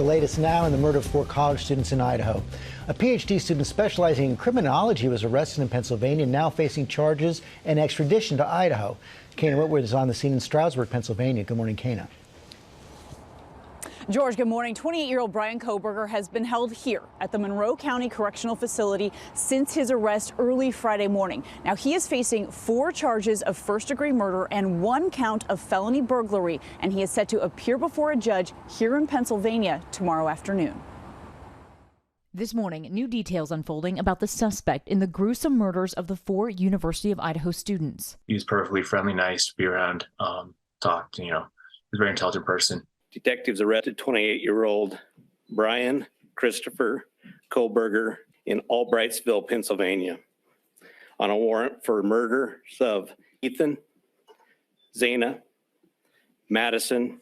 the latest now in the murder of 4 college students in Idaho. A PhD student specializing in criminology was arrested in Pennsylvania, now facing charges and extradition to Idaho. Kana Whitworth is on the scene in Stroudsburg, Pennsylvania. Good morning, Kana. George, good morning. 28-year-old Bryan Kohberger has been held here at the Monroe County Correctional Facility since his arrest early Friday morning. Now, he is facing 4 charges of first-degree murder and 1 count of felony burglary, and he is set to appear before a judge here in Pennsylvania tomorrow afternoon. This morning, new details unfolding about the suspect in the gruesome murders of the 4 University of Idaho students. He was perfectly friendly, nice to be around, talked, he's a very intelligent person. Detectives arrested 28-year-old Bryan Christopher Kohberger in Albrightsville, Pennsylvania, on a warrant for murders of Ethan, Zana, Madison,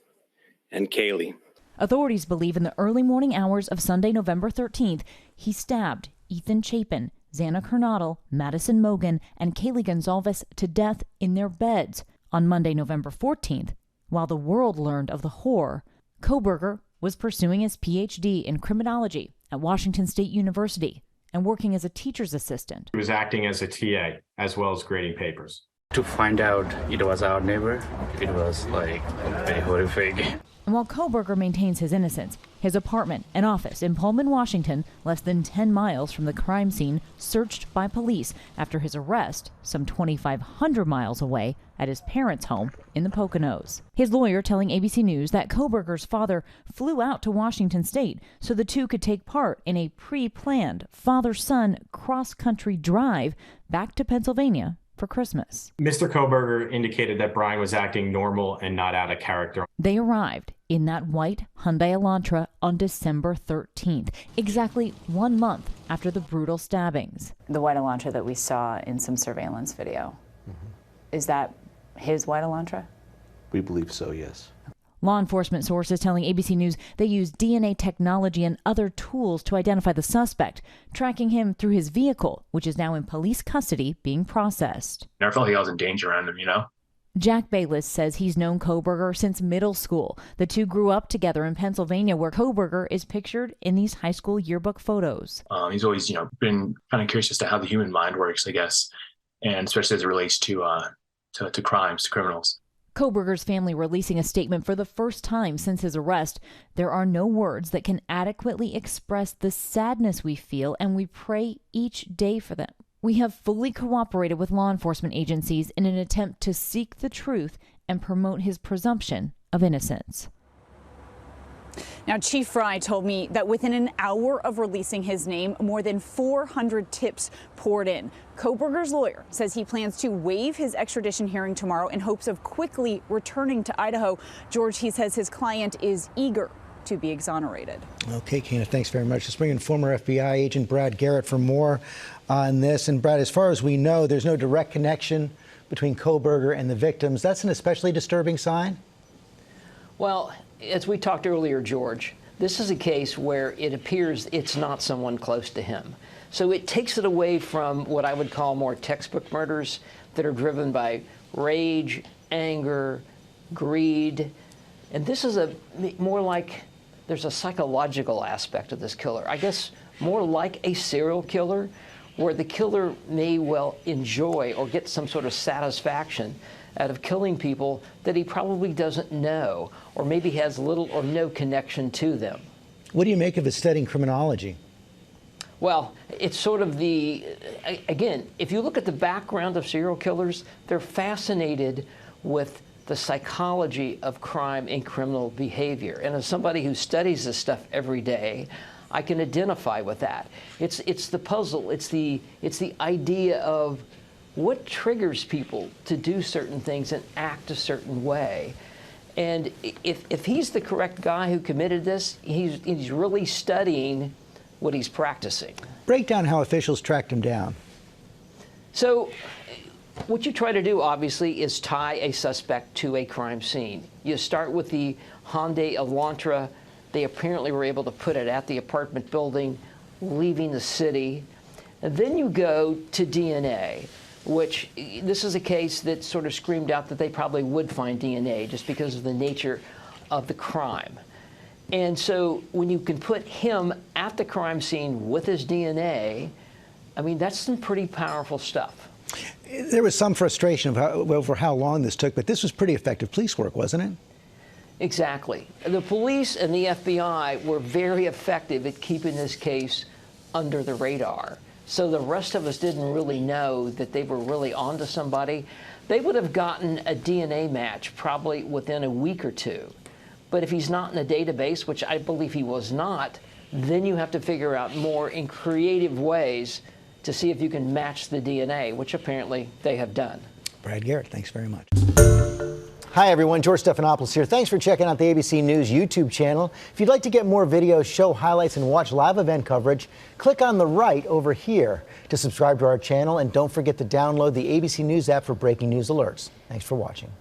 and Kaylee. Authorities believe in the early morning hours of Sunday, November 13th, he stabbed Ethan Chapin, Zana Kernodle, Madison Mogan, and Kaylee Gonzalez to death in their beds. On Monday, November 14th, while the world learned of the horror, Kohberger was pursuing his PhD in criminology at Washington State University and working as a teacher's assistant. He was acting as a TA as well as grading papers. To find out it was our neighbor, it was like very horrific. And while Kohberger maintains his innocence, his apartment and office in Pullman, Washington, less than 10 miles from the crime scene, searched by police after his arrest some 2,500 miles away at his parents' home in the Poconos. His lawyer telling ABC News that Kohberger's father flew out to Washington State so the two could take part in a pre-planned father-son cross-country drive back to Pennsylvania for Christmas. Mr. Kohberger indicated that Bryan was acting normal and not out of character. They arrived in that white Hyundai Elantra on December 13th, exactly 1 month after the brutal stabbings. The white Elantra that we saw in some surveillance video, is that his white Elantra? We believe so, yes. Law enforcement sources telling ABC News they used DNA technology and other tools to identify the suspect, tracking him through his vehicle, which is now in police custody being processed. I never felt like I was in danger around him, Jack Bayless says he's known Kohberger since middle school. The two grew up together in Pennsylvania, where Kohberger is pictured in these high school yearbook photos. He's always, been kind of curious as to how the human mind works, I guess, and especially as it relates to crimes, to criminals. Kohberger's family releasing a statement for the first time since his arrest. There are no words that can adequately express the sadness we feel, and we pray each day for them. We have fully cooperated with law enforcement agencies in an attempt to seek the truth and promote his presumption of innocence. Now, Chief Fry told me that within an hour of releasing his name, more than 400 tips poured in. Kohberger's lawyer says he plans to waive his extradition hearing tomorrow in hopes of quickly returning to Idaho. George, he says his client is eager to be exonerated. Okay, Kana, thanks very much. Let's bring in former FBI agent Brad Garrett for more on this. And Brad, as far as we know, there's no direct connection between Kohberger and the victims. That's an especially disturbing sign? Well, as we talked earlier, George, this is a case where it appears it's not someone close to him. So it takes it away from what I would call more textbook murders that are driven by rage, anger, greed. And this is more like there's a psychological aspect of this killer. I guess more like a serial killer, where the killer may well enjoy or get some sort of satisfaction out of killing people that he probably doesn't know, or maybe has little or no connection to them. What do you make of his studying criminology? Well, it's sort of again, if you look at the background of serial killers, they're fascinated with the psychology of crime and criminal behavior. And as somebody who studies this stuff every day, I can identify with that. It's the puzzle. It's the idea of what triggers people to do certain things and act a certain way. And if he's the correct guy who committed this, he's really studying what he's practicing. Break down how officials tracked him down. So what you try to do, obviously, is tie a suspect to a crime scene. You start with the Hyundai Elantra. They apparently were able to put it at the apartment building, leaving the city. And then you go to DNA, which this is a case that sort of screamed out that they probably would find DNA just because of the nature of the crime. And so when you can put him at the crime scene with his DNA, I mean, that's some pretty powerful stuff. There was some frustration over how long this took, but this was pretty effective police work, wasn't it? Exactly. The police and the FBI were very effective at keeping this case under the radar. So the rest of us didn't really know that they were really onto somebody. They would have gotten a DNA match probably within a week or two. But if he's not in a database, which I believe he was not, then you have to figure out more in creative ways to see if you can match the DNA, which apparently they have done. Brad Garrett, thanks very much. Hi, everyone. George Stephanopoulos here. Thanks for checking out the ABC News YouTube channel. If you'd like to get more videos, show highlights, and watch live event coverage, click on the right over here to subscribe to our channel. And don't forget to download the ABC News app for breaking news alerts. Thanks for watching.